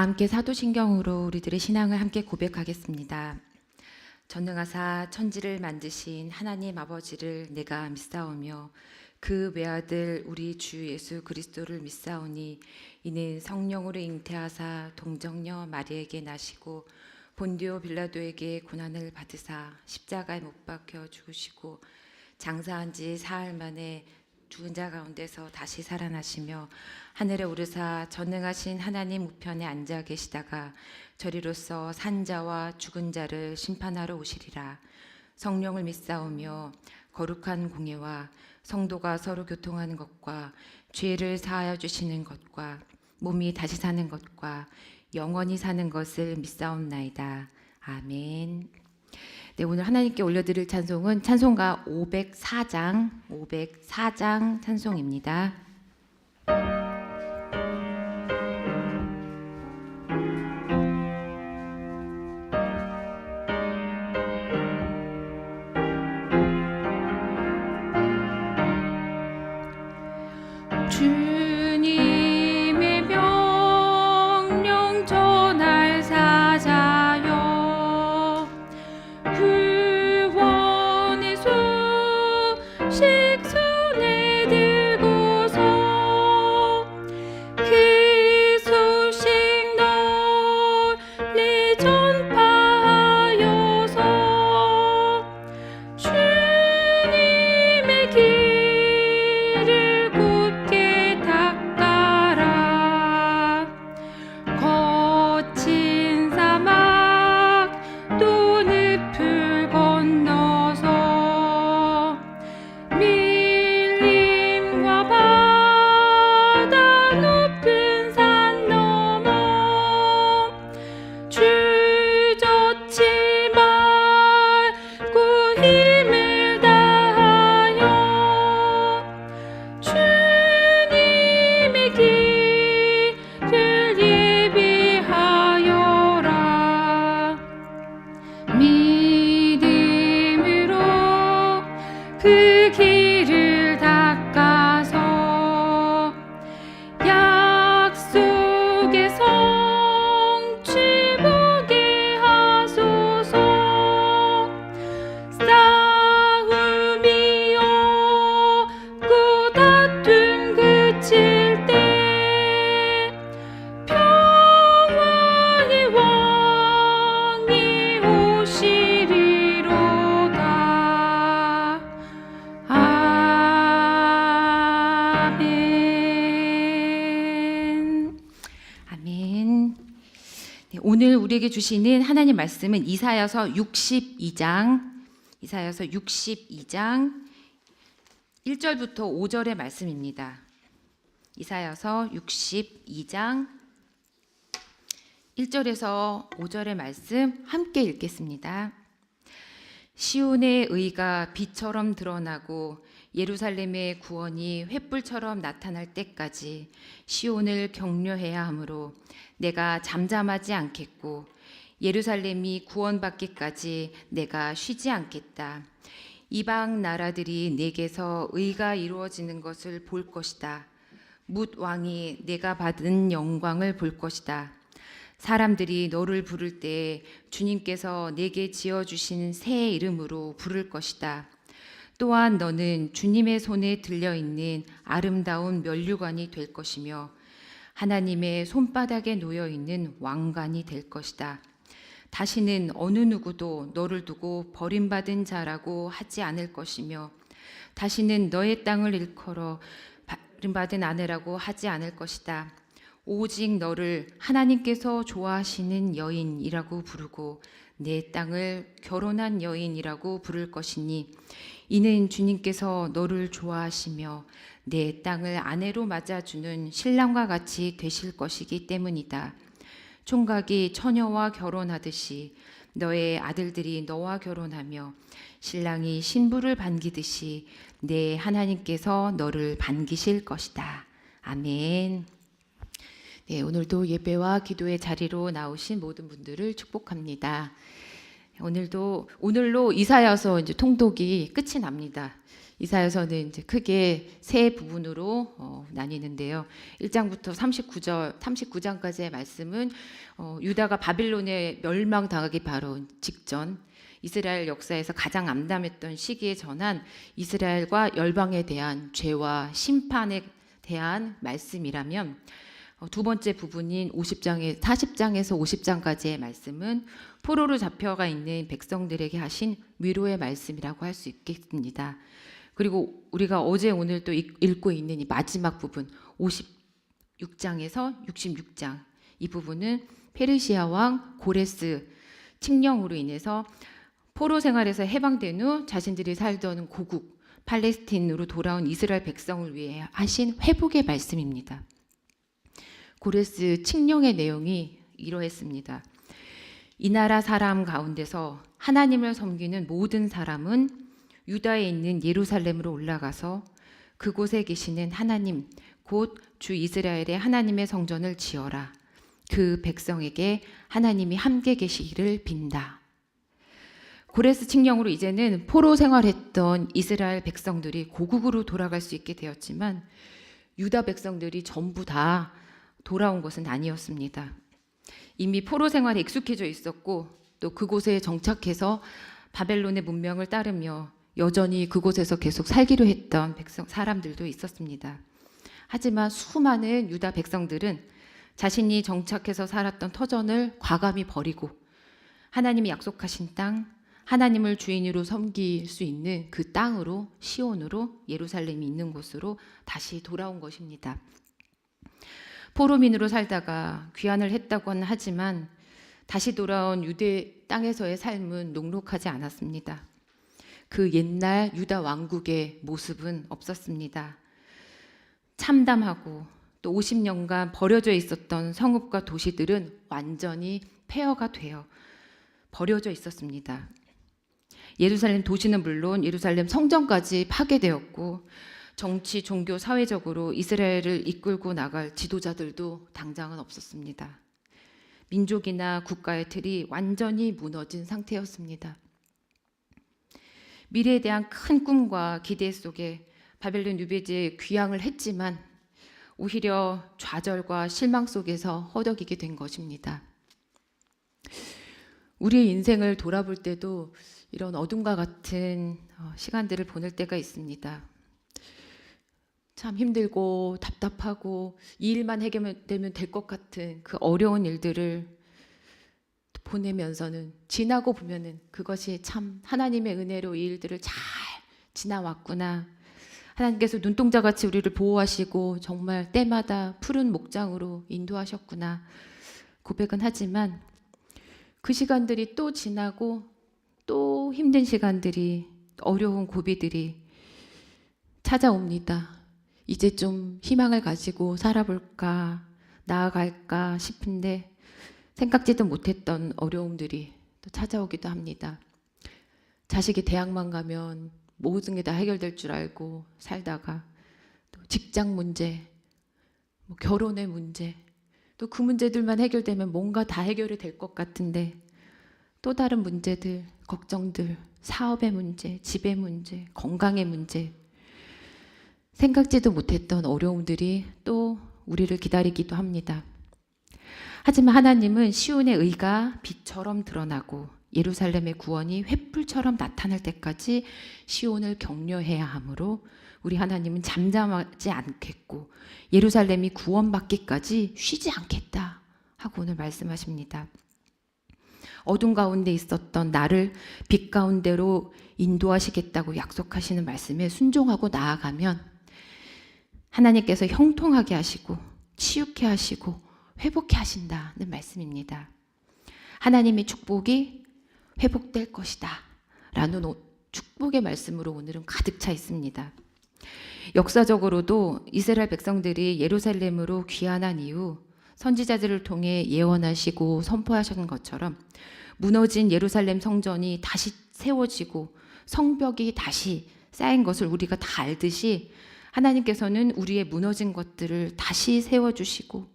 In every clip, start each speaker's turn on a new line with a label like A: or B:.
A: 함께 사도신경으로 우리들의 신앙을 함께 고백하겠습니다. 전능하사 천지를 만드신 하나님 아버지를 내가 믿사오며 그 외아들 우리 주 예수 그리스도를 믿사오니 이는 성령으로 잉태하사 동정녀 마리에게 나시고 본디오 빌라도에게 고난을 받으사 십자가에 못 박혀 죽으시고 장사한 지 사흘 만에 죽은 자 가운데서 다시 살아나시며 하늘에 오르사 전능하신 하나님 우편에 앉아 계시다가 저리로서 산자와 죽은 자를 심판하러 오시리라. 성령을 믿사오며 거룩한 공예와 성도가 서로 교통하는 것과 죄를 사하여 주시는 것과 몸이 다시 사는 것과 영원히 사는 것을 믿사옵나이다. 아멘. 네, 오늘 하나님께 올려드릴 찬송은 찬송가 504장 찬송입니다. 주님의 명령 전할 사자여 구원의 소식 손에 들고서 그 소식 널리 전파하여서 주님의 길을 굳게 닦아라. 거친 사막 또 늪을 건너서 밀림과 바다 높은 산 넘어 주저치 말고 힘을 다하여 주님의 길을 예비하여라. 믿음으로 그 길을 닦아서 약속의 성취 보게 하소서. 싸움이 없고 다툼 그칠 때 평화의 왕이 오시리로다. 아멘. 아멘. 네, 오늘 우리에게 주시는 하나님 말씀은 이사야서 62장 1절부터 5절의 말씀입니다. 이사야서 62장 1절에서 5절의 말씀 함께 읽겠습니다. 시온의 의가 빛처럼 드러나고 예루살렘의 구원이 횃불처럼 나타날 때까지 시온을 격려해야 하므로 내가 잠잠하지 않겠고 예루살렘이 구원받기까지 내가 쉬지 않겠다. 이방 나라들이 내게서 의가 이루어지는 것을 볼 것이다. 뭇 왕이 내가 받은 영광을 볼 것이다. 사람들이 너를 부를 때 주님께서 내게 지어주신 새 이름으로 부를 것이다. 또한 너는 주님의 손에 들려있는 아름다운 면류관이 될 것이며 하나님의 손바닥에 놓여있는 왕관이 될 것이다. 다시는 어느 누구도 너를 두고 버림받은 자라고 하지 않을 것이며 다시는 너의 땅을 일컬어 버림받은 아내라고 하지 않을 것이다. 오직 너를 하나님께서 좋아하시는 여인이라고 부르고 내 땅을 결혼한 여인이라고 부를 것이니 이는 주님께서 너를 좋아하시며 내 땅을 아내로 맞아주는 신랑과 같이 되실 것이기 때문이다. 총각이 처녀와 결혼하듯이 너의 아들들이 너와 결혼하며 신랑이 신부를 반기듯이 내 하나님께서 너를 반기실 것이다. 아멘. 네, 오늘도 예배와 기도의 자리로 나오신 모든 분들을 축복합니다. 오늘로 이사야서 이제 통독이 끝이 납니다. 이사야서는 이제 크게 세 부분으로 나뉘는데요. 1장부터 39장까지의 말씀은 유다가 바빌론에 멸망당하기 바로 직전 이스라엘 역사에서 가장 암담했던 시기에 전한 이스라엘과 열방에 대한 죄와 심판에 대한 말씀이라면, 두 번째 부분인 40장에서 50장까지의 말씀은 포로로 잡혀가 있는 백성들에게 하신 위로의 말씀이라고 할 수 있겠습니다. 그리고 우리가 어제 오늘 또 읽고 있는 이 마지막 부분 56장에서 66장, 이 부분은 페르시아 왕 고레스 칙령으로 인해서 포로 생활에서 해방된 후 자신들이 살던 고국 팔레스틴으로 돌아온 이스라엘 백성을 위해 하신 회복의 말씀입니다. 고레스 칙령의 내용이 이러했습니다. 이 나라 사람 가운데서 하나님을 섬기는 모든 사람은 유다에 있는 예루살렘으로 올라가서 그곳에 계시는 하나님 곧 주 이스라엘의 하나님의 성전을 지어라. 그 백성에게 하나님이 함께 계시기를 빈다. 고레스 칙령으로 이제는 포로 생활했던 이스라엘 백성들이 고국으로 돌아갈 수 있게 되었지만 유다 백성들이 전부 다 돌아온 것은 아니었습니다. 이미 포로 생활에 익숙해져 있었고 또 그곳에 정착해서 바벨론의 문명을 따르며 여전히 그곳에서 계속 살기로 했던 사람들도 있었습니다. 하지만 수많은 유다 백성들은 자신이 정착해서 살았던 터전을 과감히 버리고 하나님이 약속하신 땅, 하나님을 주인으로 섬길 수 있는 그 땅으로, 시온으로, 예루살렘이 있는 곳으로 다시 돌아온 것입니다. 포로민으로 살다가 귀환을 했다고는 하지만 다시 돌아온 유대 땅에서의 삶은 녹록하지 않았습니다. 그 옛날 유다 왕국의 모습은 없었습니다. 참담하고 또 50년간 버려져 있었던 성읍과 도시들은 완전히 폐허가 되어 버려져 있었습니다. 예루살렘 도시는 물론 예루살렘 성전까지 파괴되었고 정치, 종교, 사회적으로 이스라엘을 이끌고 나갈 지도자들도 당장은 없었습니다. 민족이나 국가의 틀이 완전히 무너진 상태였습니다. 미래에 대한 큰 꿈과 기대 속에 바벨론 유배지에 귀향을 했지만 오히려 좌절과 실망 속에서 허덕이게 된 것입니다. 우리의 인생을 돌아볼 때도 이런 어둠과 같은 시간들을 보낼 때가 있습니다. 참 힘들고 답답하고 이 일만 해결되면 될 것 같은 그 어려운 일들을 보내면서는 지나고 보면은 그것이 참 하나님의 은혜로 이 일들을 잘 지나왔구나. 하나님께서 눈동자같이 우리를 보호하시고 정말 때마다 푸른 목장으로 인도하셨구나 고백은 하지만 그 시간들이 또 지나고 또 힘든 시간들이, 어려운 고비들이 찾아옵니다. 이제 좀 희망을 가지고 살아볼까, 나아갈까 싶은데 생각지도 못했던 어려움들이 또 찾아오기도 합니다. 자식이 대학만 가면 모든 게 다 해결될 줄 알고 살다가 또 직장 문제, 결혼의 문제, 또 그 문제들만 해결되면 뭔가 다 해결이 될 것 같은데 또 다른 문제들, 걱정들, 사업의 문제, 집의 문제, 건강의 문제, 생각지도 못했던 어려움들이 또 우리를 기다리기도 합니다. 하지만 하나님은 시온의 의가 빛처럼 드러나고 예루살렘의 구원이 횃불처럼 나타날 때까지 시온을 격려해야 하므로 우리 하나님은 잠잠하지 않겠고 예루살렘이 구원받기까지 쉬지 않겠다 하고 오늘 말씀하십니다. 어둠 가운데 있었던 나를 빛 가운데로 인도하시겠다고 약속하시는 말씀에 순종하고 나아가면 하나님께서 형통하게 하시고 치유케 하시고 회복케 하신다는 말씀입니다. 하나님의 축복이 회복될 것이다 라는 축복의 말씀으로 오늘은 가득 차 있습니다. 역사적으로도 이스라엘 백성들이 예루살렘으로 귀환한 이후 선지자들을 통해 예언하시고 선포하신 것처럼 무너진 예루살렘 성전이 다시 세워지고 성벽이 다시 쌓인 것을 우리가 다 알듯이 하나님께서는 우리의 무너진 것들을 다시 세워주시고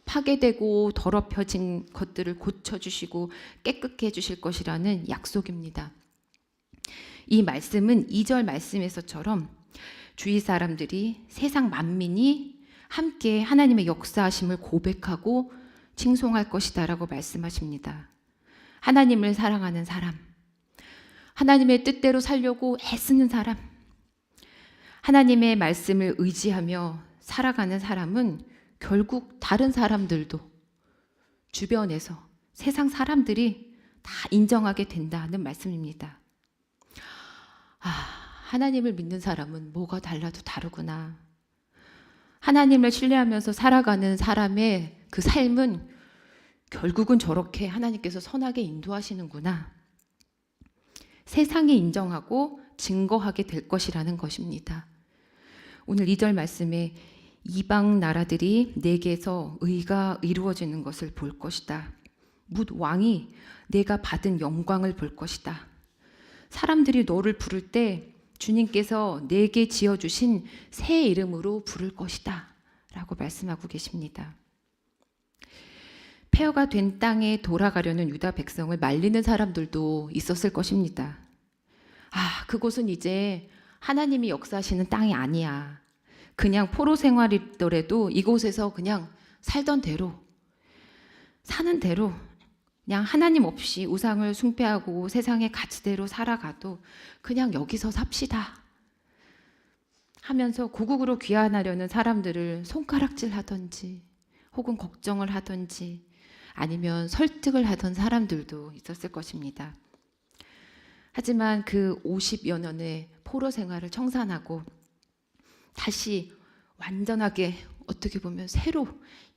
A: 파괴되고 더럽혀진 것들을 고쳐주시고 깨끗게 해주실 것이라는 약속입니다. 이 말씀은 2절 말씀에서처럼 주위 사람들이, 세상 만민이 함께 하나님의 역사하심을 고백하고 칭송할 것이다라고 말씀하십니다. 하나님을 사랑하는 사람, 하나님의 뜻대로 살려고 애쓰는 사람, 하나님의 말씀을 의지하며 살아가는 사람은 결국 다른 사람들도, 주변에서 세상 사람들이 다 인정하게 된다는 말씀입니다. 하나님을 믿는 사람은 뭐가 달라도 다르구나. 하나님을 신뢰하면서 살아가는 사람의 그 삶은 결국은 저렇게 하나님께서 선하게 인도하시는구나. 세상이 인정하고 증거하게 될 것이라는 것입니다. 오늘 2절 말씀에 이방 나라들이 내게서 의가 이루어지는 것을 볼 것이다. 뭇 왕이 내가 받은 영광을 볼 것이다. 사람들이 너를 부를 때 주님께서 내게 지어주신 새 이름으로 부를 것이다 라고 말씀하고 계십니다. 폐허가 된 땅에 돌아가려는 유다 백성을 말리는 사람들도 있었을 것입니다. 그곳은 이제 하나님이 역사하시는 땅이 아니야. 그냥 포로 생활이더라도 이곳에서 그냥 살던 대로, 사는 대로, 그냥 하나님 없이 우상을 숭배하고 세상의 가치대로 살아가도 그냥 여기서 삽시다 하면서 고국으로 귀환하려는 사람들을 손가락질 하던지 혹은 걱정을 하던지 아니면 설득을 하던 사람들도 있었을 것입니다. 하지만 그 50여 년의 포로 생활을 청산하고 다시 완전하게 어떻게 보면 새로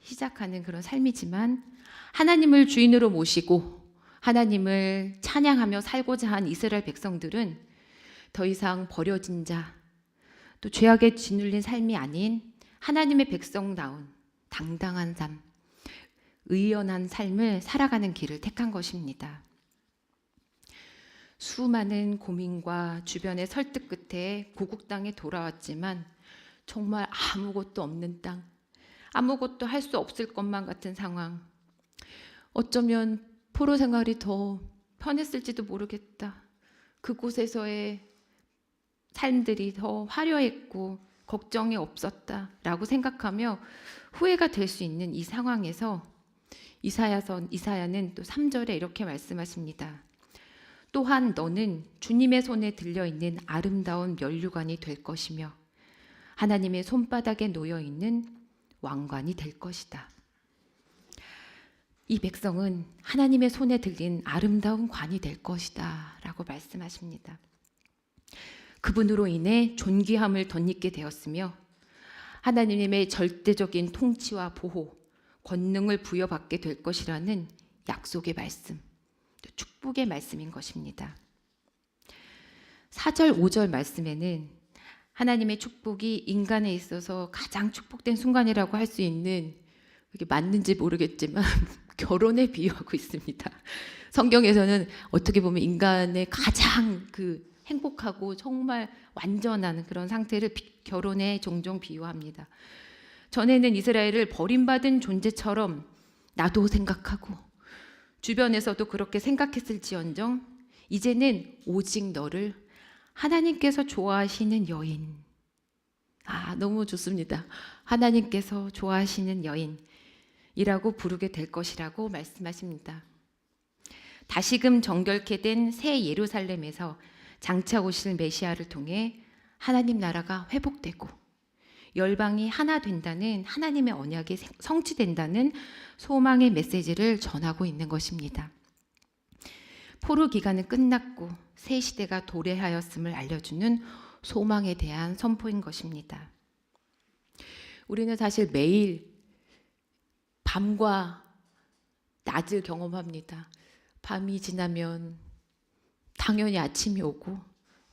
A: 시작하는 그런 삶이지만 하나님을 주인으로 모시고 하나님을 찬양하며 살고자 한 이스라엘 백성들은 더 이상 버려진 자, 또 죄악에 짓눌린 삶이 아닌 하나님의 백성다운 당당한 삶, 의연한 삶을 살아가는 길을 택한 것입니다. 수많은 고민과 주변의 설득 끝에 고국 땅에 돌아왔지만 정말 아무것도 없는 땅, 아무것도 할 수 없을 것만 같은 상황, 어쩌면 포로 생활이 더 편했을지도 모르겠다. 그곳에서의 삶들이 더 화려했고 걱정이 없었다라고 생각하며 후회가 될 수 있는 이 상황에서 이사야는 또 3절에 이렇게 말씀하십니다. 또한 너는 주님의 손에 들려있는 아름다운 면류관이 될 것이며 하나님의 손바닥에 놓여있는 왕관이 될 것이다. 이 백성은 하나님의 손에 들린 아름다운 관이 될 것이다 라고 말씀하십니다. 그분으로 인해 존귀함을 덧입게 되었으며 하나님의 절대적인 통치와 보호, 권능을 부여받게 될 것이라는 약속의 말씀, 또 축복의 말씀인 것입니다. 4절, 5절 말씀에는 하나님의 축복이 인간에 있어서 가장 축복된 순간이라고 할 수 있는, 이게 맞는지 모르겠지만 결혼에 비유하고 있습니다. 성경에서는 어떻게 보면 인간의 가장 행복하고 정말 완전한 그런 상태를 결혼에 종종 비유합니다. 전에는 이스라엘을 버림받은 존재처럼 나도 생각하고 주변에서도 그렇게 생각했을지언정 이제는 오직 너를 하나님께서 좋아하시는 여인, 너무 좋습니다. 하나님께서 좋아하시는 여인이라고 부르게 될 것이라고 말씀하십니다. 다시금 정결케 된 새 예루살렘에서 장차 오실 메시아를 통해 하나님 나라가 회복되고 열방이 하나 된다는 하나님의 언약이 성취된다는 소망의 메시지를 전하고 있는 것입니다. 포로 기간은 끝났고 새 시대가 도래하였음을 알려주는 소망에 대한 선포인 것입니다. 우리는 사실 매일 밤과 낮을 경험합니다. 밤이 지나면 당연히 아침이 오고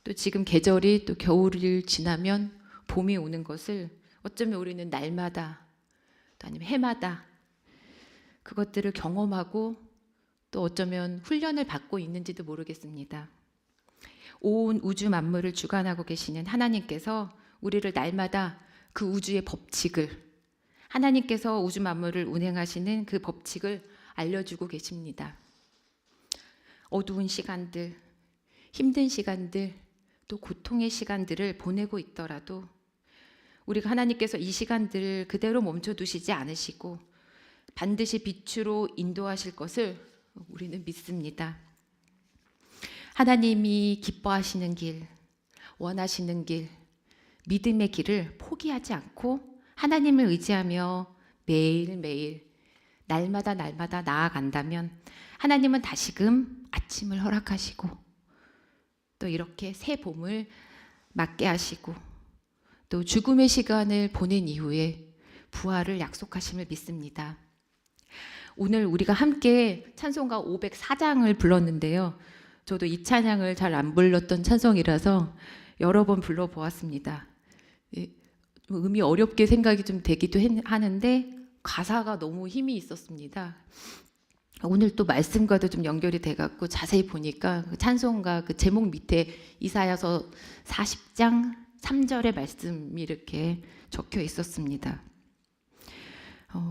A: 또 지금 계절이 또 겨울을 지나면 봄이 오는 것을 어쩌면 우리는 날마다 또 아니면 해마다 그것들을 경험하고 또 어쩌면 훈련을 받고 있는지도 모르겠습니다. 온 우주 만물을 주관하고 계시는 하나님께서 우리를 날마다 그 우주의 법칙을, 하나님께서 우주 만물을 운행하시는 그 법칙을 알려주고 계십니다. 어두운 시간들, 힘든 시간들, 또 고통의 시간들을 보내고 있더라도 우리가 하나님께서 이 시간들을 그대로 멈춰두시지 않으시고 반드시 빛으로 인도하실 것을 우리는 믿습니다. 하나님이 기뻐하시는 길, 원하시는 길, 믿음의 길을 포기하지 않고 하나님을 의지하며 매일매일 날마다 나아간다면 하나님은 다시금 아침을 허락하시고 또 이렇게 새 봄을 맞게 하시고 또 죽음의 시간을 보낸 이후에 부활을 약속하심을 믿습니다. 오늘 우리가 함께 찬송가 504장을 불렀는데요. 저도 이 찬양을 잘 안 불렀던 찬송이라서 여러 번 불러보았습니다. 음이 어렵게 생각이 좀 되기도 하는데 가사가 너무 힘이 있었습니다. 오늘 또 말씀과도 좀 연결이 돼갖고 자세히 보니까 그 찬송가 그 제목 밑에 이사야서 40장 3절의 말씀이 이렇게 적혀 있었습니다.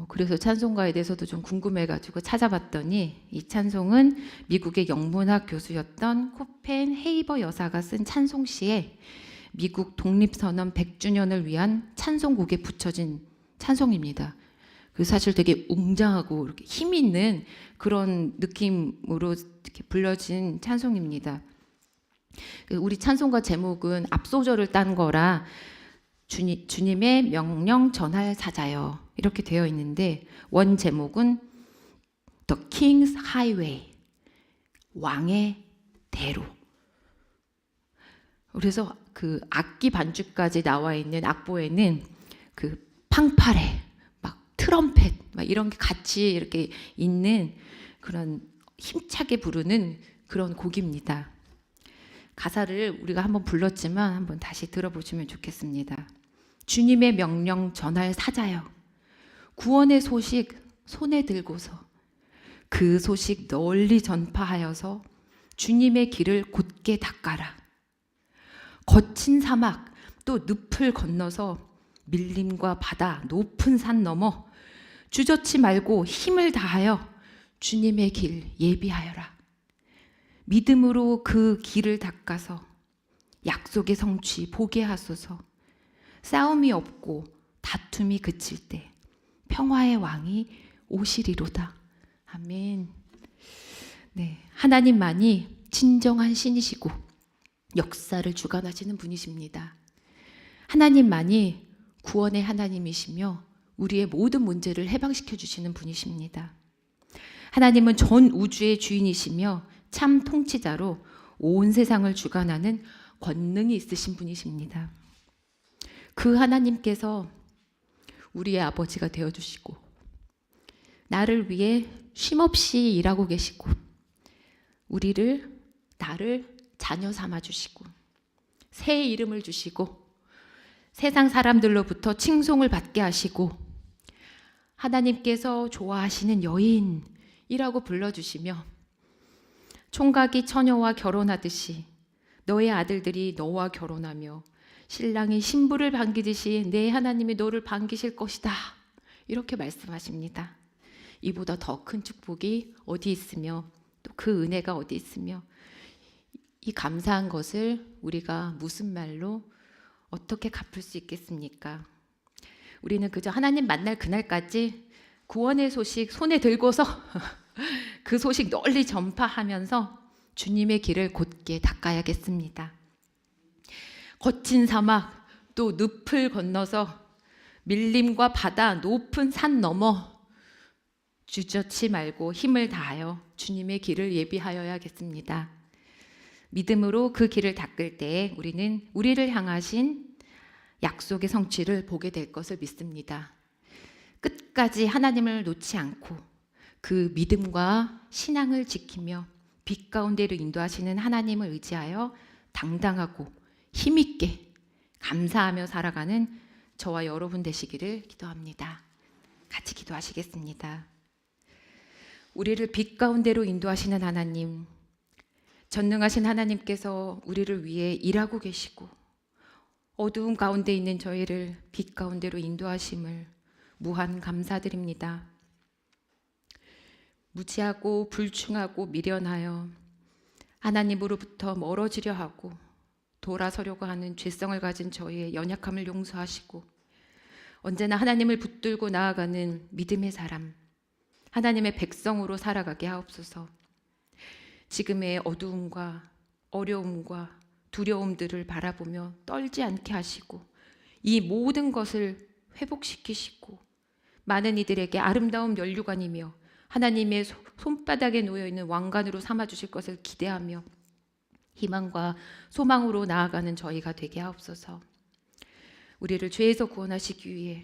A: 그래서 찬송가에 대해서도 좀 궁금해가지고 찾아봤더니 이 찬송은 미국의 영문학 교수였던 코펜 헤이버 여사가 쓴 찬송시에 미국 독립선언 100주년을 위한 찬송곡에 붙여진 찬송입니다. 사실 되게 웅장하고 이렇게 힘 있는 그런 느낌으로 이렇게 불려진 찬송입니다. 우리 찬송가 제목은 앞소절을 딴 거라 주님의 명령 전할 사자여 이렇게 되어 있는데 원 제목은 The King's Highway, 왕의 대로. 그래서 그 악기 반주까지 나와 있는 악보에는 그 팡파레, 막 트럼펫, 막 이런 게 같이 이렇게 있는 그런 힘차게 부르는 그런 곡입니다. 가사를 우리가 한번 불렀지만 한번 다시 들어보시면 좋겠습니다. 주님의 명령 전할 사자여, 구원의 소식 손에 들고서 그 소식 널리 전파하여서 주님의 길을 곧게 닦아라. 거친 사막 또 늪을 건너서 밀림과 바다 높은 산 넘어 주저치 말고 힘을 다하여 주님의 길 예비하여라. 믿음으로 그 길을 닦아서 약속의 성취 보게 하소서. 싸움이 없고 다툼이 그칠 때 평화의 왕이 오시리로다. 아멘. 네, 하나님만이 진정한 신이시고 역사를 주관하시는 분이십니다. 하나님만이 구원의 하나님이시며 우리의 모든 문제를 해방시켜 주시는 분이십니다. 하나님은 전 우주의 주인이시며 참 통치자로 온 세상을 주관하는 권능이 있으신 분이십니다. 그 하나님께서 우리의 아버지가 되어주시고 나를 위해 쉼없이 일하고 계시고 나를 자녀 삼아주시고 새 이름을 주시고 세상 사람들로부터 칭송을 받게 하시고 하나님께서 좋아하시는 여인이라고 불러주시며 총각이 처녀와 결혼하듯이 너의 아들들이 너와 결혼하며 신랑이 신부를 반기듯이 내 하나님이 너를 반기실 것이다. 이렇게 말씀하십니다. 이보다 더 큰 축복이 어디 있으며 또 그 은혜가 어디 있으며 이 감사한 것을 우리가 무슨 말로 어떻게 갚을 수 있겠습니까? 우리는 그저 하나님 만날 그날까지 구원의 소식 손에 들고서 그 소식 널리 전파하면서 주님의 길을 곧게 닦아야겠습니다. 거친 사막 또 늪을 건너서 밀림과 바다 높은 산 넘어 주저치 말고 힘을 다하여 주님의 길을 예비하여야겠습니다. 믿음으로 그 길을 닦을 때 우리는 우리를 향하신 약속의 성취를 보게 될 것을 믿습니다. 끝까지 하나님을 놓지 않고 그 믿음과 신앙을 지키며 빛 가운데로 인도하시는 하나님을 의지하여 당당하고 힘있게 감사하며 살아가는 저와 여러분 되시기를 기도합니다. 같이 기도하시겠습니다. 우리를 빛 가운데로 인도하시는 하나님, 전능하신 하나님께서 우리를 위해 일하고 계시고 어두운 가운데 있는 저희를 빛 가운데로 인도하심을 무한 감사드립니다. 무지하고 불충하고 미련하여 하나님으로부터 멀어지려 하고 돌아서려고 하는 죄성을 가진 저희의 연약함을 용서하시고 언제나 하나님을 붙들고 나아가는 믿음의 사람, 하나님의 백성으로 살아가게 하옵소서. 지금의 어두움과 어려움과 두려움들을 바라보며 떨지 않게 하시고 이 모든 것을 회복시키시고 많은 이들에게 아름다운 면류관이며 하나님의 손바닥에 놓여있는 왕관으로 삼아주실 것을 기대하며 희망과 소망으로 나아가는 저희가 되게 하옵소서. 우리를 죄에서 구원하시기 위해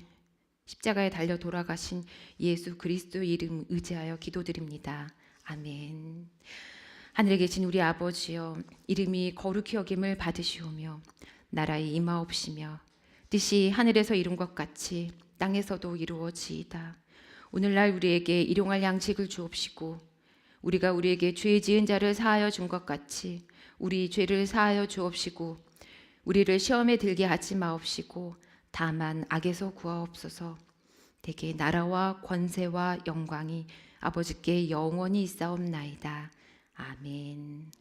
A: 십자가에 달려 돌아가신 예수 그리스도의 이름 의지하여 기도드립니다. 아멘. 하늘에 계신 우리 아버지여, 이름이 거룩히 여김을 받으시오며 나라의 임하옵시며 뜻이 하늘에서 이룬 것 같이 땅에서도 이루어지이다. 오늘날 우리에게 일용할 양식을 주옵시고 우리가 우리에게 죄 지은 자를 사하여 준 것 같이 우리 죄를 사하여 주옵시고 우리를 시험에 들게 하지 마옵시고 다만 악에서 구하옵소서. 대개 나라와 권세와 영광이 아버지께 영원히 있사옵나이다. 아멘.